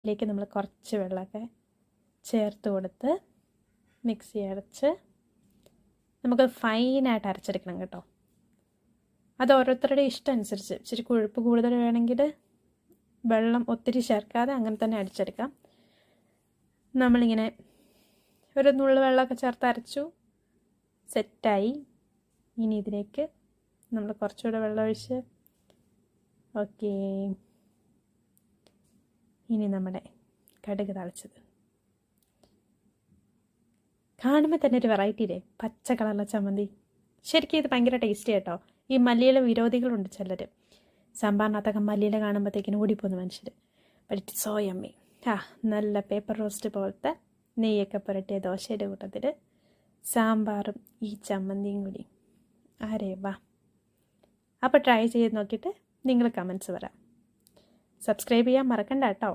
ഇതിലേക്ക് നമ്മൾ കുറച്ച് വെള്ളമൊക്കെ ചേർത്ത് കൊടുത്ത് മിക്സി അരച്ച് നമുക്ക് ഫൈനായിട്ട് അരച്ചെടുക്കണം കേട്ടോ. അത് ഓരോരുത്തരുടെ ഇഷ്ടം അനുസരിച്ച് ഇച്ചിരി കൊഴുപ്പ് കൂടുതൽ വേണമെങ്കിൽ വെള്ളം ഒത്തിരി ചേർക്കാതെ അങ്ങനെ തന്നെ അടിച്ചെടുക്കാം. നമ്മളിങ്ങനെ ഒരു നുള്ളു വെള്ളമൊക്കെ ചേർത്ത് അരച്ചു, സെറ്റായി. ഇനി ഇതിലേക്ക് നമ്മൾ കുറച്ചുകൂടെ വെള്ളം ഒഴിച്ച് ഓക്കേ. ഇനി നമ്മുടെ കടുക് താളിച്ചത് കാണുമ്പോൾ തന്നെ ഒരു വെറൈറ്റി ഇല്ലേ, പച്ച കളറിലെ ചമ്മന്തി. ശരിക്കും ഇത് ഭയങ്കര ടേസ്റ്റി കേട്ടോ. ഈ മല്ലിയില വിരോധികളുണ്ട് ചിലർ, സാമ്പാറിനകത്തൊക്കെ മല്ലിയില കാണുമ്പോഴത്തേക്കിനും ഓടിപ്പോകുന്ന മനുഷ്യർ. But it so yummy. നല്ല പേപ്പർ റോസ്റ്റ് പോലത്തെ നെയ്യൊക്കെ പുരട്ടിയ ദോശയുടെ കൂട്ടത്തിൽ സാമ്പാറും ഈ ചമ്മന്തിയും കൂടി ആരേ വാ. അപ്പോൾ ട്രൈ ചെയ്ത് നോക്കിയിട്ട് നിങ്ങൾ കമൻറ്റ്സ് വരാം. സബ്സ്ക്രൈബ് ചെയ്യാൻ മറക്കണ്ട കേട്ടോ.